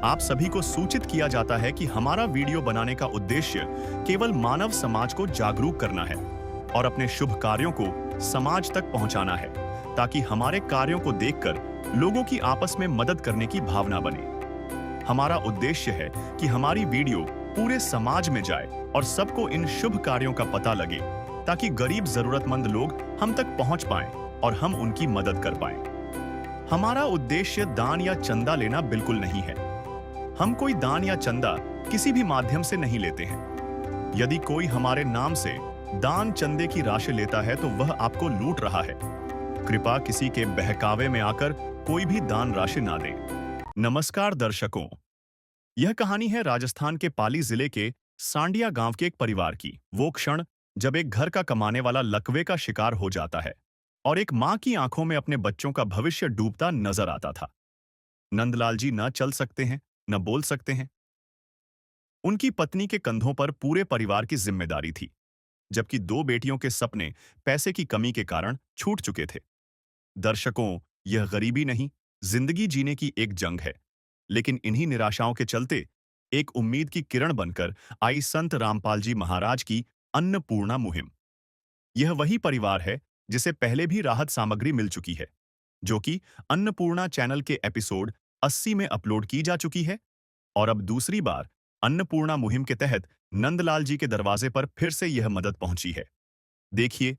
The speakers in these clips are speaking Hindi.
आप सभी को सूचित किया जाता है कि हमारा वीडियो बनाने का उद्देश्य केवल मानव समाज को जागरूक करना है और अपने शुभ कार्यों को समाज तक पहुंचाना है, ताकि हमारे कार्यों को देखकर लोगों की आपस में मदद करने की भावना बने। हमारा उद्देश्य है कि हमारी वीडियो पूरे समाज में जाए और सबको इन शुभ कार्यों का पता लगे, ताकि गरीब जरूरतमंद लोग हम तक पहुंच पाएं और हम उनकी मदद कर पाएं। हमारा उद्देश्य दान या चंदा लेना बिल्कुल नहीं है। हम कोई दान या चंदा किसी भी माध्यम से नहीं लेते हैं। यदि कोई हमारे नाम से दान चंदे की राशि लेता है तो वह आपको लूट रहा है। कृपया किसी के बहकावे में आकर कोई भी दान राशि ना दें। नमस्कार दर्शकों, यह कहानी है राजस्थान के पाली जिले के सांडिया गांव के एक परिवार की। वो क्षण जब एक घर का कमाने वाला लकवे का शिकार हो जाता है और एक मां की आंखों में अपने बच्चों का भविष्य डूबता नजर आता था। नंदलाल जी न चल सकते हैं, न बोल सकते हैं। उनकी पत्नी के कंधों पर पूरे परिवार की जिम्मेदारी थी, जबकि दो बेटियों के सपने पैसे की कमी के कारण छूट चुके थे। दर्शकों, यह गरीबी नहीं, जिंदगी जीने की एक जंग है। लेकिन इन्हीं निराशाओं के चलते एक उम्मीद की किरण बनकर आई संत रामपाल जी महाराज की अन्नपूर्णा मुहिम। यह वही परिवार है जिसे पहले भी राहत सामग्री मिल चुकी है, जो कि अन्नपूर्णा चैनल के एपिसोड 80 में अपलोड की जा चुकी है। और अब दूसरी बार अन्नपूर्णा मुहिम के तहत नंदलाल जी के दरवाजे पर फिर से यह मदद पहुंची है। देखिए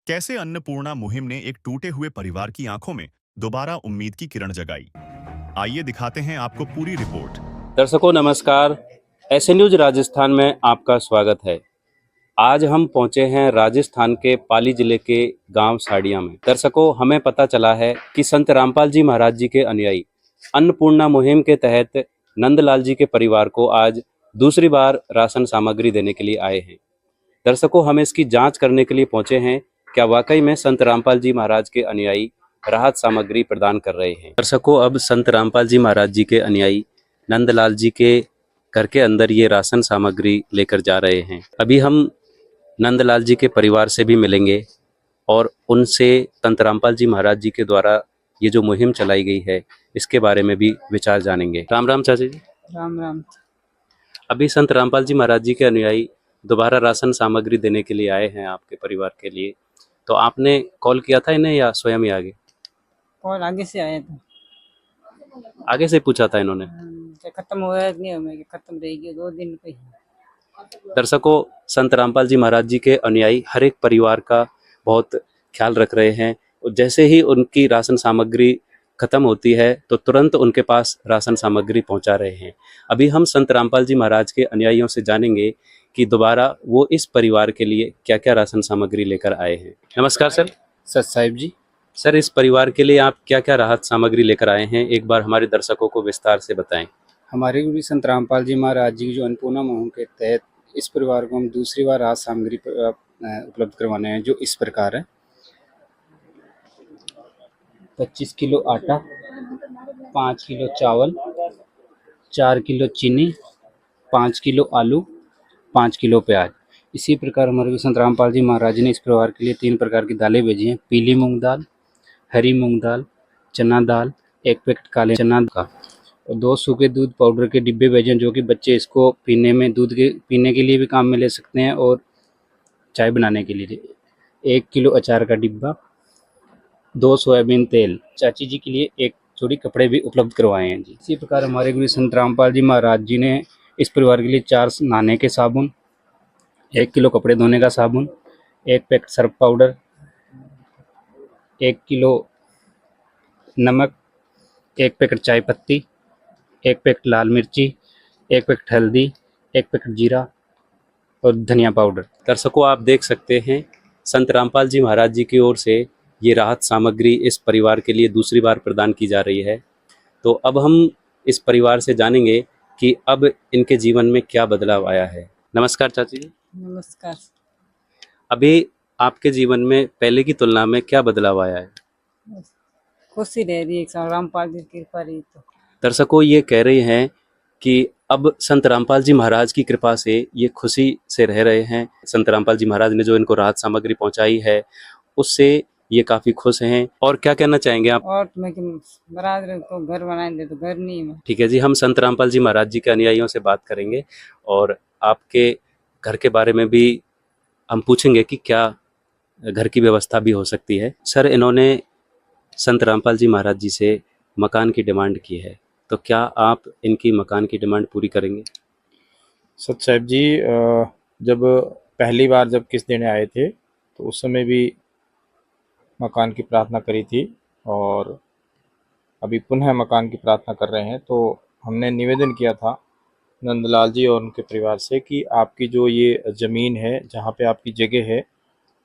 कैसे अन्नपूर्णा मुहिम ने एक टूटे हुए परिवार की आंखों में दोबारा उम्मीद की किरण जगाई। आइए दिखाते हैं आपको पूरी रिपोर्ट। दर्शकों नमस्कार, ऐसे न्यूज राजस्थान में आपका स्वागत है। आज हम पहुंचे हैं राजस्थान के पाली जिले के गांव साड़िया में। दर्शकों, हमें पता चला है कि संत रामपाल जी महाराज जी के अनुयायी अन्नपूर्णा मुहिम के तहत नंदलाल जी के परिवार को आज दूसरी बार राशन सामग्री देने के लिए आए हैं। दर्शकों, हम इसकी जांच करने के लिए पहुंचे हैं, क्या वाकई में संत रामपाल जी महाराज के अनुयायी राहत सामग्री प्रदान कर रहे हैं। दर्शकों, अब संत रामपाल जी महाराज जी के अनुयायी नंदलाल जी के घर के अंदर ये राशन सामग्री लेकर जा रहे हैं। अभी हम नंदलाल जी के परिवार से भी मिलेंगे और उनसे संत रामपाल जी महाराज जी के द्वारा ये जो मुहिम चलाई गई है इसके बारे में भी विचार जानेंगे। राम राम चाचा जी। राम राम। अभी संत रामपाल जी महाराज जी के अनुयायी दोबारा राशन सामग्री देने के लिए आए हैं आपके परिवार के लिए, तो आपने कॉल किया था इन्हें या स्वयं ही आगे? कॉल आगे से आया था। आगे से पूछा था इन्होंने? खत्म हो गया नहीं, हमें खत्म रहेगी 2 दिन पे। दर्शकों, संत रामपाल जी महाराज जी के अनुयायी हर एक परिवार का बहुत ख्याल रख रहे हैं और जैसे ही उनकी राशन सामग्री खत्म होती है तो तुरंत उनके पास राशन सामग्री पहुंचा रहे हैं। अभी हम संत रामपाल जी महाराज के अनुयायियों से जानेंगे कि दोबारा वो इस परिवार के लिए क्या क्या राशन सामग्री लेकर आए हैं। नमस्कार सर। सत साहिब जी। सर, इस परिवार के लिए आप क्या क्या राहत सामग्री लेकर आए हैं, एक बार हमारे दर्शकों को विस्तार से बताएं। हमारे गुरु संत रामपाल जी महाराज जी की जो अन्नपूर्णा मुहिम के तहत इस परिवार को हम दूसरी बार राहत सामग्री उपलब्ध करवाने हैं, जो इस प्रकार है। 25 किलो आटा, 5 किलो चावल, 4 किलो चीनी, 5 किलो आलू, 5 किलो प्याज। इसी प्रकार हमारे गुरु संत रामपाल जी महाराज जी ने इस परिवार के लिए 3 प्रकार की दालें भेजी हैं। पीली मूंग दाल, हरी मूंग दाल, चना दाल, 1 पैकेट काले चना का और 2 सूखे दूध पाउडर के डिब्बे भेजे हैं, जो कि बच्चे इसको पीने के लिए भी काम में ले सकते हैं और चाय बनाने के लिए। 1 किलो अचार का डिब्बा, 2 सोयाबीन तेल। चाची जी के लिए 1 जोड़ी कपड़े भी उपलब्ध करवाए हैं जी। इसी प्रकार हमारे गुरु संत रामपाल जी महाराज जी ने इस परिवार के लिए 4 नहाने के साबुन, 1 किलो कपड़े धोने का साबुन, 1 पैकेट सर्फ पाउडर, 1 किलो नमक, 1 पैकेट चाय पत्ती, 1 पैकेट लाल मिर्ची, 1 पैकेट हल्दी, 1 पैकेट जीरा और धनिया पाउडर। दर्शकों, आप देख सकते हैं संत रामपाल जी महाराज जी की ओर से ये राहत सामग्री इस परिवार के लिए दूसरी बार प्रदान की जा रही है। तो अब हम इस परिवार से जानेंगे कि अब इनके जीवन में क्या बदलाव आया है। नमस्कार चाची जी। नमस्कार। अभी आपके जीवन में पहले की तुलना में क्या बदलाव आया है? खुशी रह रही है, रामपाल जी की कृपा रही तो। दर्शकों, ये कह रहे हैं कि अब संत रामपाल जी महाराज की कृपा से ये खुशी से रह रहे हैं। संत रामपाल जी महाराज ने जो इनको राहत सामग्री पहुंचाई है उससे ये काफी खुश हैं। और क्या कहना चाहेंगे आप? और मैं कि बराबर को घर बनाए दे तो घर नहीं है मैं। ठीक है जी, हम संत रामपाल जी महाराज जी के अनुयायियों से बात करेंगे और आपके घर के बारे में भी हम पूछेंगे कि क्या घर की व्यवस्था भी हो सकती है। सर, इन्होंने संत रामपाल जी महाराज जी से मकान की डिमांड की है, तो क्या आप इनकी मकान की डिमांड पूरी करेंगे? सत साहब जी, जब पहली बार जब किस देने आए थे तो उस समय भी मकान की प्रार्थना करी थी और अभी पुनः मकान की प्रार्थना कर रहे हैं। तो हमने निवेदन किया था नंदलाल जी और उनके परिवार से कि आपकी जो ये ज़मीन है, जहाँ पे आपकी जगह है,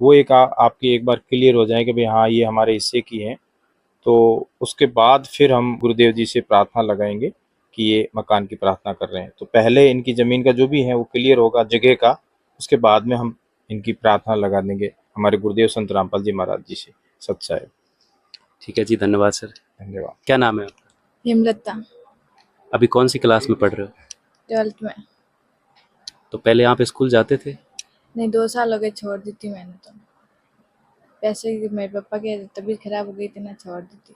वो आपकी एक बार क्लियर हो जाए कि भाई हाँ ये हमारे हिस्से की है। तो उसके बाद फिर हम गुरुदेव जी से प्रार्थना लगाएंगे कि ये मकान की प्रार्थना कर रहे हैं। तो पहले इनकी ज़मीन का जो भी है वो क्लियर होगा जगह का, उसके बाद में हम इनकी प्रार्थना लगा देंगे हमारे गुरुदेव संत रामपाल जी महाराज जी से। सत साहेब। ठीक है जी, धन्यवाद सर। धन्यवाद। क्या नाम है आपका? हेमलता, अभी कौन सी क्लास में पढ़ रहे हो? 12th में। तो पहले आप स्कूल जाते थे? नहीं, 2 साल हो गए, छोड़ दी थी मैंने तो। पैसे की मेरे पापा की तबीयत खराब हो गई थी ना, छोड़ दी थी।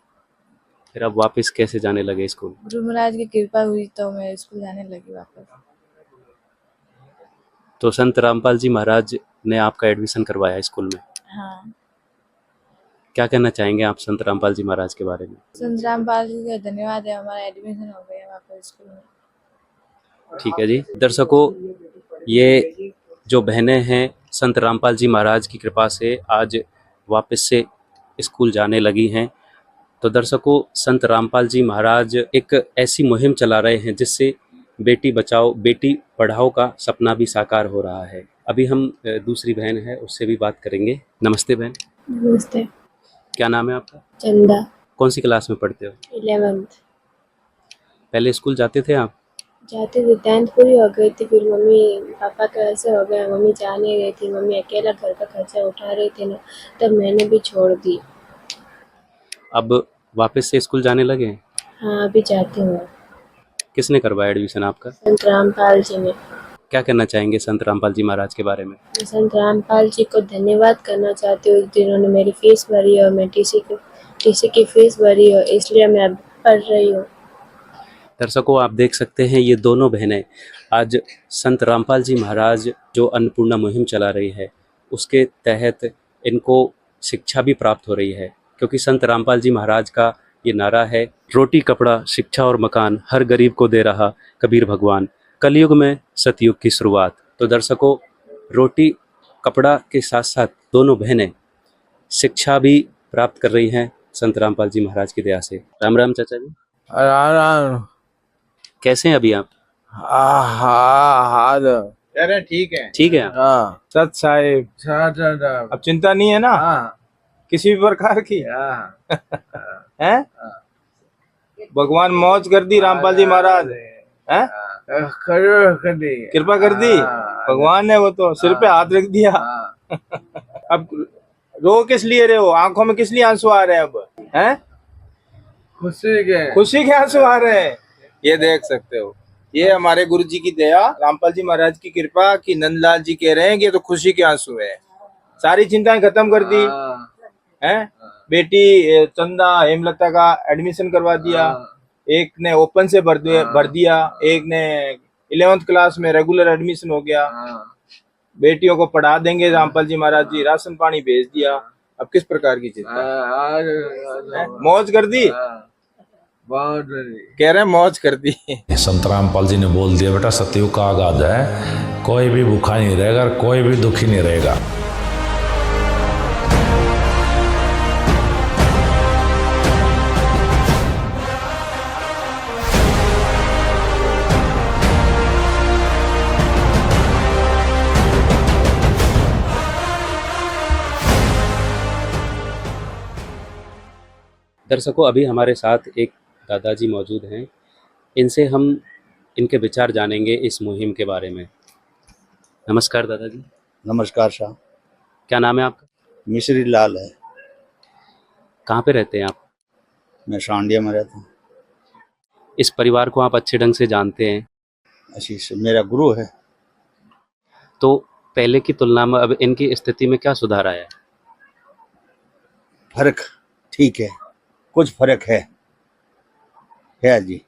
फिर अब वापस कैसे जाने लगे स्कूल? गुरु महाराज की कृपा हुई तो मैं स्कूल जाने लगी वापस। तो संत रामपाल जी महाराज ने आपका एडमिशन करवाया स्कूल में, हाँ, क्या कहना चाहेंगे आप संत रामपाल जी महाराज के बारे में? संत रामपाल जी का धन्यवाद है, हमारा एडमिशन हो गया वापस स्कूल में। ठीक है जी। दर्शकों, ये जो बहनें हैं संत रामपाल जी महाराज की कृपा से आज वापस से स्कूल जाने लगी हैं। तो दर्शकों, संत रामपाल जी महाराज एक ऐसी मुहिम चला रहे हैं जिससे बेटी बचाओ बेटी पढ़ाओ का सपना भी साकार हो रहा है। अभी हम दूसरी बहन है उससे भी बात करेंगे। नमस्ते बहन, नमस्ते। क्या नाम है आपका? चंदा, कौन सी क्लास में पढ़ते हो? 11th। पहले स्कूल जाते थे आप? जाती थी, 10th पूरी हो गई थी, फिर मम्मी पापा का ऐसे हो गया, मम्मी जा नहीं रही थी, मम्मी अकेला घर का खर्चा उठा रही थी ना, तब मैंने भी छोड़ दी। अब वापस से स्कूल जाने लगे हैं? हाँ, अभी जाती हूँ। किसने करवाया एडमिशन आपका? संत रामपाल जी ने। क्या कहना चाहेंगे संत रामपाल जी महाराज के बारे में? मैं संत रामपाल जी को धन्यवाद करना चाहती हूँ जिन्होंने मेरी फीस भरी और मैं टीसी की फीस भरी हो, इसलिए मैं अब पढ़ रही हूँ। दर्शकों, आप देख सकते हैं ये दोनों बहनें आज संत रामपाल जी महाराज जो अन्नपूर्णा मुहिम चला रही है उसके तहत इनको शिक्षा भी प्राप्त हो रही है, क्योंकि संत रामपाल जी महाराज का ये नारा है, रोटी कपड़ा शिक्षा और मकान हर गरीब को दे रहा कबीर भगवान, कलयुग में सतयुग की शुरुआत। तो दर्शकों, रोटी कपड़ा के साथ साथ दोनों बहनें शिक्षा भी प्राप्त कर रही हैं संत रामपाल जी महाराज की दया से। राम राम चाचा जी, कैसे हैं अभी आप? कह रहे ठीक है। ठीक है आप? हाँ सत साहेब, अब चिंता नहीं है ना किसी भी प्रकार की हैं? भगवान मौज कर दी रामपाल जी महाराज हैं? कृपा कर दी भगवान ने, वो तो सिर पे हाथ रख दिया। अब रो किस लिए रहे हो? आंखों में किस लिए आंसू आ रहे हैं अब? हैं? खुशी के आंसू आ रहे हैं। ये देख सकते हो, ये हमारे गुरु जी की दया, रामपाल जी महाराज की कृपा कि नंदलाल जी कह रहे हैं कि ये तो खुशी के आंसू है। सारी चिंताएं खत्म कर दी हैं। बेटी चंदा हेमलता का एडमिशन करवा दिया, एक ने ओपन से भर दिया, एक ने 11th क्लास में रेगुलर एडमिशन हो गया। बेटियों को पढ़ा देंगे रामपाल जी महाराज जी, राशन पानी भेज दिया। अब किस प्रकार की चिंता? मौज कर दी, कह रहे हैं मौज कर दी। संत रामपाल जी ने बोल दिया, बेटा सतयुग का आगाज है, कोई भी भूखा नहीं रहेगा, कोई भी दुखी नहीं रहेगा। दर्शकों, अभी हमारे साथ एक दादाजी मौजूद हैं, इनसे हम इनके विचार जानेंगे इस मुहिम के बारे में। नमस्कार दादाजी। नमस्कार साहब। क्या नाम है आपका? मिश्री लाल है। कहाँ पे रहते हैं आप? मैं सांडिया में रहता हूँ। इस परिवार को आप अच्छे ढंग से जानते हैं, आशीष मेरा गुरु है। तो पहले की तुलना में अब इनकी स्थिति में क्या सुधार आया है? फर्क ठीक है, कुछ फर्क है जी।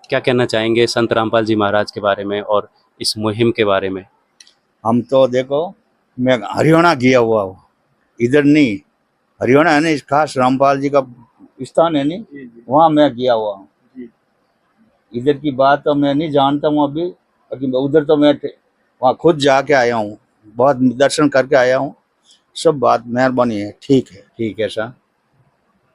क्या कहना चाहेंगे संत रामपाल जी महाराज के बारे में और इस मुहिम के बारे में? हम तो देखो, मैं हरियाणा गया हुआ हूँ, इधर नहीं, हरियाणा है ना, इस खास रामपाल जी का स्थान है नहीं, वहाँ मैं गया हुआ हूँ। इधर की बात तो मैं नहीं जानता हूँ अभी, लेकिन उधर तो मैं वहाँ खुद जाके आया हूँ, बहुत दर्शन करके आया हूँ। सब बात मेहरबानी है, ठीक है ऐसा,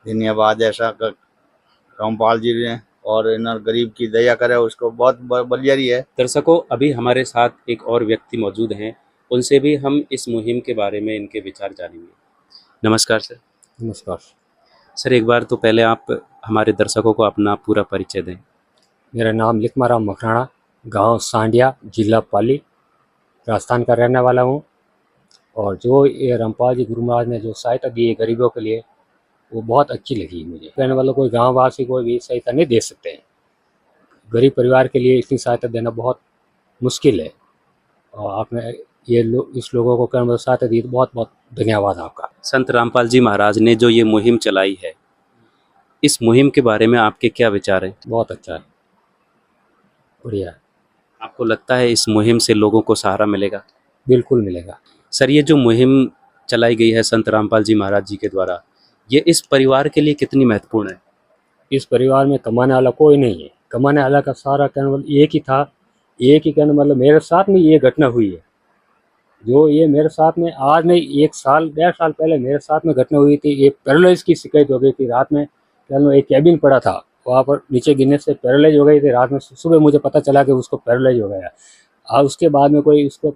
धन्यवाद ऐसा रामपाल जी ने, और इन गरीब की दया करे उसको, बहुत बलियारी है। दर्शकों, अभी हमारे साथ एक और व्यक्ति मौजूद हैं, उनसे भी हम इस मुहिम के बारे में इनके विचार जानेंगे। नमस्कार सर। नमस्कार सर, एक बार तो पहले आप हमारे दर्शकों को अपना पूरा परिचय दें। मेरा नाम लिखमाराम मकराना, गांव सांडिया, जिला पाली, राजस्थान का रहने वाला हूं। और जो ये रामपाल जी गुरु महाराज ने जो सहायता दी है गरीबों के लिए, वो बहुत अच्छी लगी मुझे। कहने वाला कोई गाँव वासी कोई भी सहायता नहीं दे सकते हैं, गरीब परिवार के लिए इतनी सहायता देना बहुत मुश्किल है। और आपने इस लोगों को कहने वाला सहायता दी, तो बहुत बहुत धन्यवाद आपका। संत रामपाल जी महाराज ने जो ये मुहिम चलाई है, इस मुहिम के बारे में आपके क्या विचार हैं? बहुत अच्छा है, बढ़िया है। आपको लगता है इस मुहिम से लोगों को सहारा मिलेगा? बिल्कुल मिलेगा। सर, ये जो मुहिम चलाई गई है संत रामपाल जी महाराज जी के द्वारा, ये इस परिवार के लिए कितनी महत्वपूर्ण है? इस परिवार में कमाने वाला कोई नहीं है, कमाने वाला का सारा कहने वाला एक ही था, एक ही कहने मतलब मेरे साथ में ये घटना हुई है। जो ये मेरे साथ में आज नहीं, 1.5 साल पहले मेरे साथ में घटना हुई थी। ये पैरालाइज की शिकायत हो गई थी। रात में कहने एक कैबिन पड़ा था, वहाँ पर नीचे गिरने से पैरालाइज हो गई थी। रात में सुबह मुझे पता चला कि उसको पैरालाइज हो गया। और उसके बाद में कोई उसको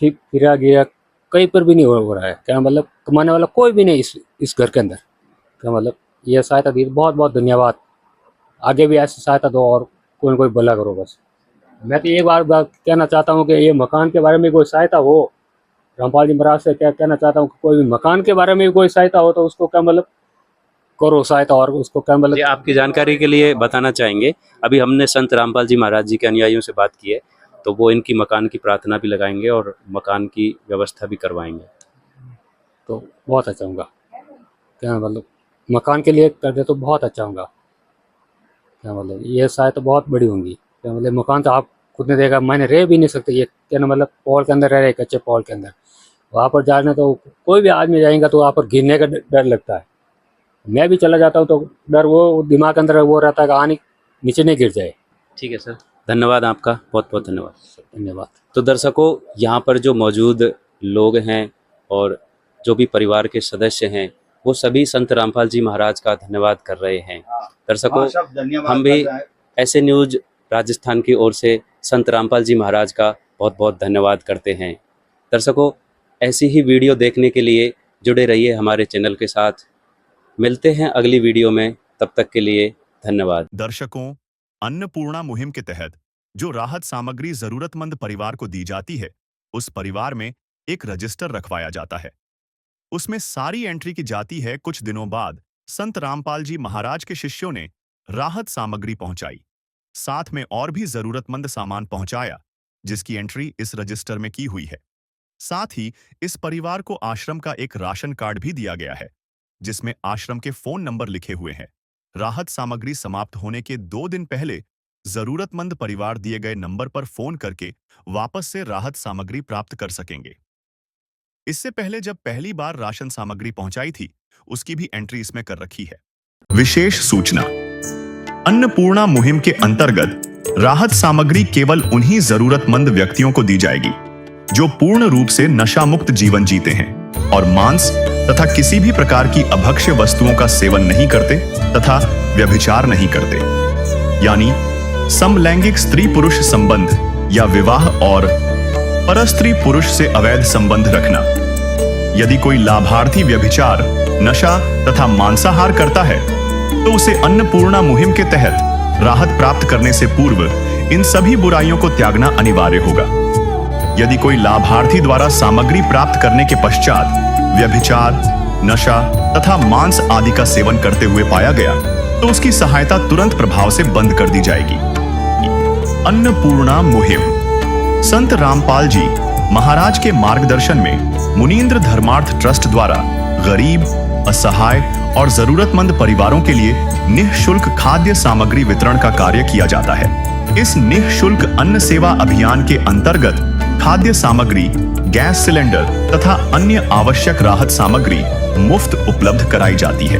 फिरा गिरा कहीं पर भी नहीं हो रहा है। क्या मतलब कमाने वाला कोई भी नहीं इस घर के अंदर। क्या मतलब ये सहायता दी, बहुत बहुत धन्यवाद। आगे भी ऐसी सहायता दो और कोई न कोई भला करो बस। मैं तो एक बार कहना चाहता हूँ कि ये मकान के बारे में कोई सहायता हो, रामपाल जी महाराज से क्या कहना चाहता हूँ कि कोई भी मकान के बारे में कोई सहायता हो तो उसको क्या मतलब करो सहायता, और उसको क्या मतलब। आपकी जानकारी के लिए बताना चाहेंगे, अभी हमने संत रामपाल जी महाराज जी के अनुयायियों से बात की है, तो वो इनकी मकान की प्रार्थना भी लगाएंगे और मकान की व्यवस्था भी करवाएंगे। तो बहुत अच्छा होगा। क्या मतलब मकान के लिए कर दे तो बहुत अच्छा होगा। क्या मतलब ये सहायता बहुत बड़ी होंगी। क्या मतलब मकान तो आप खुद ने देखा, मैंने रह भी नहीं सकते। ये क्या मतलब पॉल के अंदर रह रहे, कच्चे पॉल के अंदर। वहाँ पर जाने तो कोई भी आदमी जाएगा तो वहाँ पर गिरने का डर लगता है। मैं भी चला जाता हूँ तो डर वो दिमाग के अंदर वो रहता है कि आने नीचे नहीं गिर जाए। ठीक है सर, धन्यवाद आपका, बहुत बहुत धन्यवाद। धन्यवाद। तो दर्शकों, यहाँ पर जो मौजूद लोग हैं और जो भी परिवार के सदस्य हैं, वो सभी संत रामपाल जी महाराज का धन्यवाद कर रहे हैं। दर्शकों, हम भी ऐसे न्यूज राजस्थान की ओर से संत रामपाल जी महाराज का बहुत बहुत धन्यवाद करते हैं। दर्शकों, ऐसी ही वीडियो देखने के लिए जुड़े रहिए हमारे चैनल के साथ। मिलते हैं अगली वीडियो में, तब तक के लिए धन्यवाद। दर्शकों, अन्नपूर्णा मुहिम के तहत जो राहत सामग्री जरूरतमंद परिवार को दी जाती है, उस परिवार में एक रजिस्टर रखवाया जाता है। उसमें सारी एंट्री की जाती है। कुछ दिनों बाद संत रामपाल जी महाराज के शिष्यों ने राहत सामग्री पहुंचाई, साथ में और भी जरूरतमंद सामान पहुंचाया, जिसकी एंट्री इस रजिस्टर में की हुई है। साथ ही इस परिवार को आश्रम का एक राशन कार्ड भी दिया गया है, जिसमें आश्रम के फोन नंबर लिखे हुए हैं। राहत सामग्री समाप्त होने के 2 दिन पहले जरूरतमंद परिवार दिए गए नंबर पर फोन करके वापस से राहत सामग्री प्राप्त कर सकेंगे। इससे पहले जब पहली बार राशन सामग्री पहुंचाई थी, उसकी भी एंट्री इसमें कर रखी है। विशेष सूचना: अन्नपूर्णा मुहिम के अंतर्गत राहत सामग्री केवल उन्हीं जरूरतमंद व्यक्तियों को दी जाएगी जो पूर्ण रूप से नशा मुक्त जीवन जीते हैं और मांस तथा किसी भी प्रकार की अभक्ष्य वस्तुओं का सेवन नहीं करते तथा व्यभिचार नहीं करते, यानी समलैंगिक स्त्री पुरुष संबंध या विवाह और परस्त्री पुरुष से अवैध संबंध रखना। यदि कोई लाभार्थी व्यभिचार, नशा तथा मांसाहार करता है तो उसे अन्नपूर्णा मुहिम के तहत राहत प्राप्त करने से पूर्व इन सभी बुराइयों को त्यागना अनिवार्य होगा। यदि कोई लाभार्थी द्वारा सामग्री प्राप्त करने के पश्चात व्यभिचार, नशा तथा मांस आदि का सेवन करते हुए पाया गया तो उसकी सहायता तुरंत प्रभाव से बंद कर दी जाएगी। अन्नपूर्णा मुहिम संत रामपाल जी महाराज के मार्गदर्शन में मुनींद्र धर्मार्थ ट्रस्ट द्वारा गरीब, असहाय और जरूरतमंद परिवारों के लिए निःशुल्क खाद्य सामग्री वितरण का कार्य किया जाता है। इस निःशुल्क अन्न सेवा अभियान के अंतर्गत खाद्य सामग्री, गैस सिलेंडर तथा अन्य आवश्यक राहत सामग्री मुफ्त उपलब्ध कराई जाती है।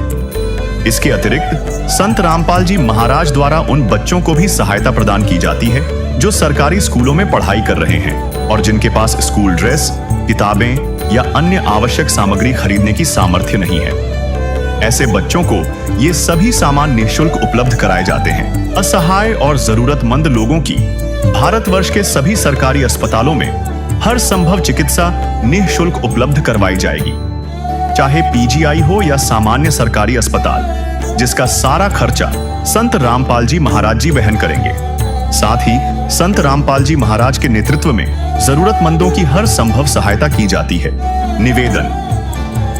इसके अतिरिक्त संत रामपाल जी महाराज द्वारा उन बच्चों को भी सहायता प्रदान की जाती है जो सरकारी स्कूलों में पढ़ाई कर रहे हैं और जिनके पास स्कूल ड्रेस, किताबें या अन्य आवश्यक सामग्री खरीदने की सामर्थ्य नहीं है। ऐसे बच्चों को ये सभी सामान निःशुल्क उपलब्ध कराए जाते हैं। असहाय और जरूरतमंद लोगों की भारतवर्ष के सभी सरकारी अस्पतालों में हर संभव चिकित्सा निःशुल्क उपलब्ध करवाई जाएगी, चाहे पीजीआई हो या सामान्य सरकारी अस्पताल, जिसका सारा खर्चा संत रामपाल जी महाराज जी वहन करेंगे। साथ ही संत रामपाल जी महाराज के नेतृत्व में जरूरतमंदों की हर संभव सहायता की जाती है। निवेदन: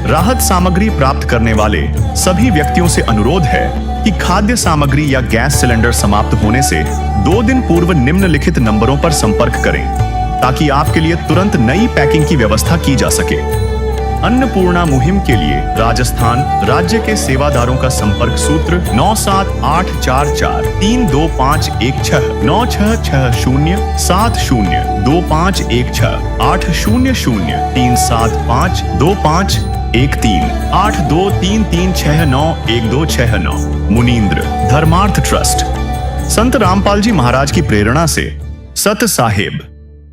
राहत सामग्री प्राप्त करने वाले सभी व्यक्तियों से अनुरोध है कि खाद्य सामग्री या गैस सिलेंडर समाप्त होने से 2 दिन पूर्व निम्नलिखित नंबरों पर संपर्क करें ताकि आपके लिए तुरंत नई पैकिंग की व्यवस्था की जा सके। अन्नपूर्णा मुहिम के लिए राजस्थान राज्य के सेवादारों का संपर्क सूत्र 9784432516 9660702516 80037525313 8233691269। मुनींद्र धर्मार्थ ट्रस्ट। संत रामपाल जी महाराज की प्रेरणा से सत साहेब।